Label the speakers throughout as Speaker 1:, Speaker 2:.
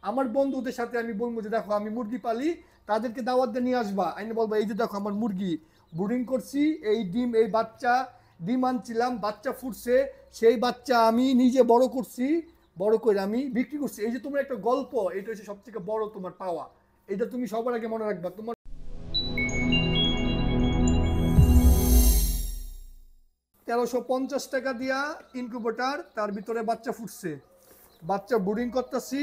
Speaker 1: আমার বন্ধুদের সাথে আমি বলবো যে দেখো আমি মুরগি পালি, তাদেরকে দাওয়াত দিয়ে নিয়ে আসবা, আমি বলবো এই যে দেখো আমার মুরগি ব্রুডিং করছি, এই ডিম এই বাচ্চা, ডিম আনছিলাম, বাচ্চা ফুটছে, সেই বাচ্চা আমি নিজে বড় করছি, বড় করে আমি বিক্রি করছি। এই যে তোমার একটা গল্প, এটা হচ্ছে সবথেকে বড় তোমার পাওয়া। এটা তুমি সবার আগে মনে রাখবা। তোমার 1350 টাকা দিয়া ইনকিউবেটার, তার ভিতরে বাচ্চা ফুটছে, বাচ্চা ব্রুডিং করতেছি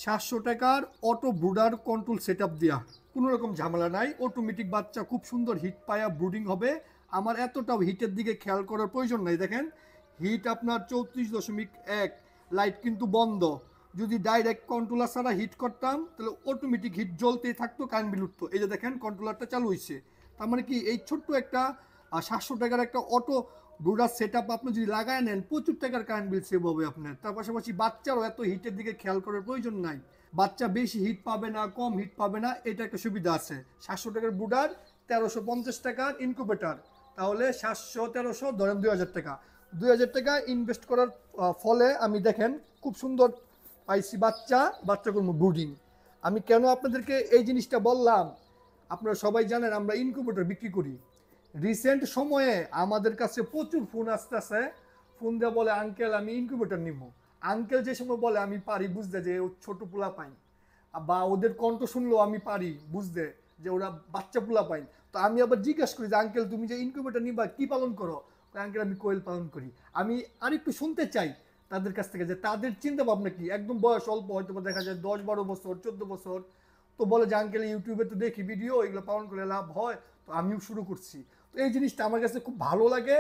Speaker 1: 700 টাকার auto brooder control set up দেওয়া, কোনো রকম ঝামেলা নাই, অটোমেটিক বাচ্চা খুব সুন্দর হিট পায়া ব্রুডিং হবে। আমার এতটাও হিটের দিকে খেয়াল করার প্রয়োজন নাই। দেখেন হিট আপনার 34.1, লাইট কিন্তু বন্ধ। যদি ডাইরেক্ট কন্ট্রোলার ছাড়া হিট করতাম তাহলে অটোমেটিক হিট জ্বলতেই থাকতো, কারেন্ট বিল উঠতো। এই যে দেখেন কন্ট্রোলারটা চালু হয়েছে, তার মানে কি এই ছোট্ট একটা 700 টাকার একটা অটো ব্রুডার সেট আপ আপনি যদি লাগায় নেন, প্রচুর টাকার কারেন্ট বিল সেভ হবে আপনার। তার পাশাপাশি বাচ্চারও এত হিটের দিকে খেয়াল করার প্রয়োজন নাই, বাচ্চা বেশি হিট পাবে না, কম হিট পাবে না, এটা একটা সুবিধা আছে। 700 টাকার ব্রুডার, 1350 টাকার ইনকিউবেটার, তাহলে 700 1300 ধরেন 2000 টাকা। 2000 টাকা ইনভেস্ট করার ফলে আমি দেখেন খুব সুন্দর পাইছি বাচ্চা, বাচ্চা করবো ব্রুডিং। আমি কেন আপনাদেরকে এই জিনিসটা বললাম, আপনারা সবাই জানেন আমরা ইনকিউবেটর বিক্রি করি। রিসেন্ট সময়ে আমাদের কাছে প্রচুর ফোন আসতেছে, ফোন দিয়ে বলে আঙ্কেল আমি ইনকিউবেটর নিব। আঙ্কেল যে সময় বলে আমি পারি বুঝতে যে ও ছোট পোলা পাই, বা ওদের কণ্ঠ শুনলেও আমি পারি বুঝতে যে ওরা বাচ্চা পোলা পাই। তো আমি আবার জিজ্ঞাসা করি যে আঙ্কেল তুমি যে ইনকিউবেটর নিবা কি পালন করো? আঙ্কেল আমি কোয়েল পালন করি। আমি আরেকটু শুনতে চাই তাদের কাছ থেকে যে তাদের চিন্তা ভাবনা কি, একদম বয়স অল্প, হয়তো দেখা যায় 10 12 বছর 14 বছর, তো বলে যে আঙ্কেল ইউটিউবে তো দেখি ভিডিও, এগুলো পালন করলে লাভ হয়, তো আমিও শুরু করছি। তো এই জিনিসটা আমার কাছে খুব ভালো লাগে।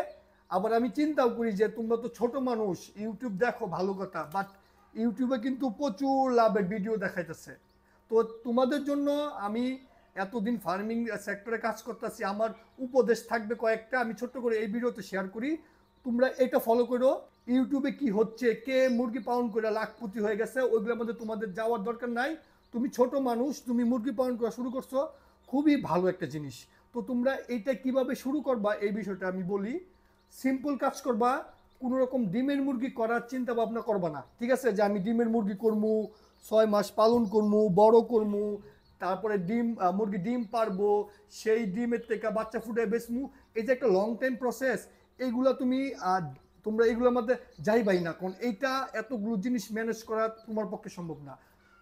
Speaker 1: আবার আমি চিন্তাও করি যে তোমরা তো ছোট মানুষ, ইউটিউব দেখো ভালো কথা, বাট ইউটিউবে কিন্তু প্রচুর লাভের ভিডিও দেখাইতেছে। তো তোমাদের জন্য আমি এতদিন ফার্মিং সেক্টরে কাজ করতেছি, আমার উপদেশ থাকবে কয়েকটা, আমি ছোট্ট করে এই ভিডিওতে শেয়ার করি। তোমরা এটা ফলো করো। ইউটিউবে কি হচ্ছে, কে মুরগি পালন করে লাখপতি হয়ে গেছে, ওইগুলোর মধ্যে তোমাদের যাওয়ার দরকার নাই। তুমি ছোট মানুষ, তুমি মুরগি পালন করা শুরু করছো, খুবই ভালো একটা জিনিস। তো তোমরা এইটা কিভাবে শুরু করবা এই বিষয়টা আমি বলি। সিম্পল কাজ করবা, কোনো রকম ডিমের মুরগি করার চিন্তা ভাবনা করবা না, ঠিক আছে? যে আমি ডিমের মুরগি করবো, 6 মাস পালন করবো, বড় করবো, তারপরে ডিম মুরগি ডিম পারবো, সেই ডিমের থেকে বাচ্চা ফুটে বেচমু, এই যে একটা লং টাইম প্রসেস, এইগুলো তুমি তোমরা এইগুলোর মধ্যে যাইবাই না, কারণ এইটা এতগুলো জিনিস ম্যানেজ করা তোমার পক্ষে সম্ভব না।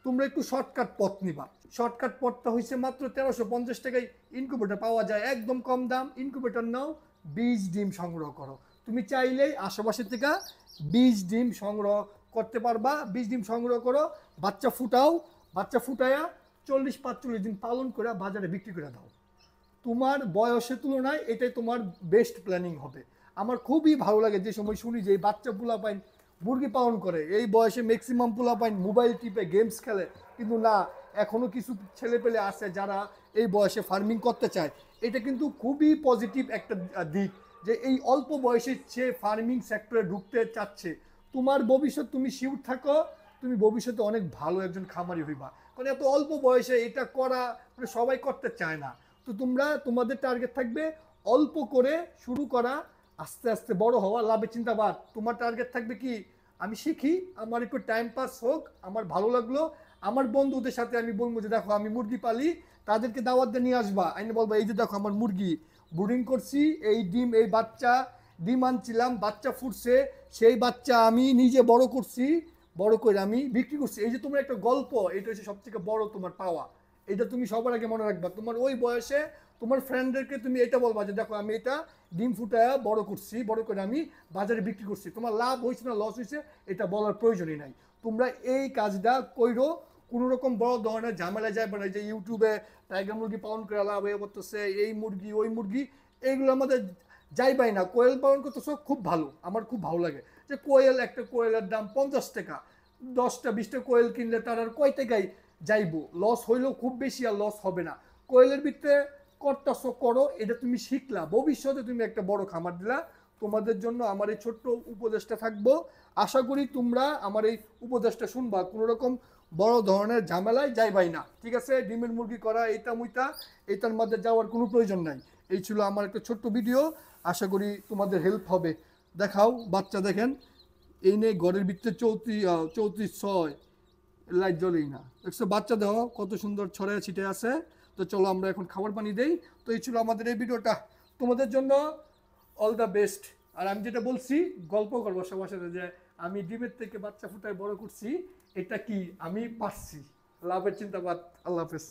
Speaker 1: তোমরা একটু শর্টকাট পথ নিবা। শর্টকাট পথটা হয়েছে মাত্র 1350 টাকায় ইনকিউবেটর পাওয়া যায়, একদম কম দাম। ইনকিউবেটর নাও, বীজ ডিম সংগ্রহ করো। তুমি চাইলেই আশেপাশে থেকে বীজ ডিম সংগ্রহ করতে পারবা। বীজ ডিম সংগ্রহ করো, বাচ্চা ফুটাও, বাচ্চা ফুটায়া 40 45 দিন পালন করে বাজারে বিক্রি করে দাও। তোমার বয়সের তুলনায় এটাই তোমার বেস্ট প্ল্যানিং হবে। আমার খুবই ভালো লাগে যে সময় শুনি যে এই বাচ্চা পোলাপাইন মুরগি পালন করে, এই বয়সে ম্যাক্সিমাম পোলাপাইন মোবাইল টিপে গেমস খেলে, কিন্তু না, এখনও কিছু ছেলে পেলে আছে যারা এই বয়সে ফার্মিং করতে চায়। এটা কিন্তু খুবই পজিটিভ একটা দিক, যে এই অল্প বয়সে সে ফার্মিং সেক্টরে ঢুকতে চাচ্ছে। তোমার ভবিষ্যৎ, তুমি শিওর থাকো, তুমি ভবিষ্যতে অনেক ভালো একজন খামারি হইবা। কারণ এত অল্প বয়সে এটা করা মানে সবাই করতে চায় না। তো তোমরা তোমাদের টার্গেট থাকবে অল্প করে শুরু করা, আস্তে আস্তে বড় হওয়া, লাভের চিন্তাবাদ। তোমার টার্গেট থাকবে কি, আমি শিখি, আমার একটু টাইম পাস হোক, আমার ভালো লাগলো, আমার বন্ধুদের সাথে আমি বলবো যে দেখো আমি মুরগি পালি, তাদেরকে দাওয়াত দিয়ে নিয়ে আসবা, আমি বলবো এই যে দেখো আমার মুরগি ব্রুডিং করছি, এই ডিম এই বাচ্চা, ডিম আনছিলাম, বাচ্চা ফুটছে, সেই বাচ্চা আমি নিজে বড় করছি, বড় করে আমি বিক্রি করছি। এই যে তোমার একটা গল্প, এটা হচ্ছে সব থেকে বড় তোমার পাওয়া। এটা তুমি সবার আগে মনে রাখবা। তোমার ওই বয়সে তোমার ফ্রেন্ডদেরকে তুমি এটা বলবা যে দেখো আমি এটা ডিম ফুটায়া বড় করছি, বড় করে আমি বাজারে বিক্রি করছি। তোমার লাভ হয়েছে না লস হয়েছে এটা বলার প্রয়োজনই নাই। তোমরা এই কাজটা কইরো, কোনো রকম বড় ধরনের ঝামেলা যাবে না যে ইউটিউবে টাইগার মুরগি পালন করে লাভ হয়ে করতেছে, এই মুরগি ওই মুরগি, এইগুলো আমাদের যাইবাই না। কোয়েল পালন করতেছ খুব ভালো, আমার খুব ভালো লাগে যে কোয়েল, একটা কোয়েলের দাম 50 টাকা, 10টা 20টা কোয়েল কিনলে তার আর কয় টাকায় যাইবো, লস হইলেও খুব বেশি আর লস হবে না। কোয়েলের ভিতরে করতেছো করো, এটা তুমি শিখলা, ভবিষ্যতে তুমি একটা বড় খামার দিলা। তোমাদের জন্য আমার এই ছোট্ট উপদেশটা থাকবো, আশা করি তোমরা আমার এই উপদেশটা শুনবা, কোনো রকম বড় ধরনের ঝামেলায় যাইবাই না, ঠিক আছে? ডিমের মুরগি করা এটা মুইটা, এটার মধ্যে যাওয়ার কোনো প্রয়োজন নাই। এই ছিল আমার একটা ছোট্ট ভিডিও, আশা করি তোমাদের হেল্প হবে। দেখাও বাচ্চা দেখেন, এই নিয়ে ঘরের ভিতরে 34 34 6 লাইট জ্বলেই না। দেখছো বাচ্চা দেহ কত সুন্দর ছড়ায় ছিটে আছে। তো চলো আমরা এখন খাবার পানি দেই। তো এই ছিল আমাদের এই ভিডিওটা, তোমাদের জন্য অল দ্য বেস্ট। আর আমি যেটা বলছি গল্প করবো সবার সাথে যে আমি ডিমের থেকে বাচ্চা ফুটায় বড় করছি, এটা কি আমি পারছি। লাভের চিন্তাবাদ। আল্লাহ হাফেজ।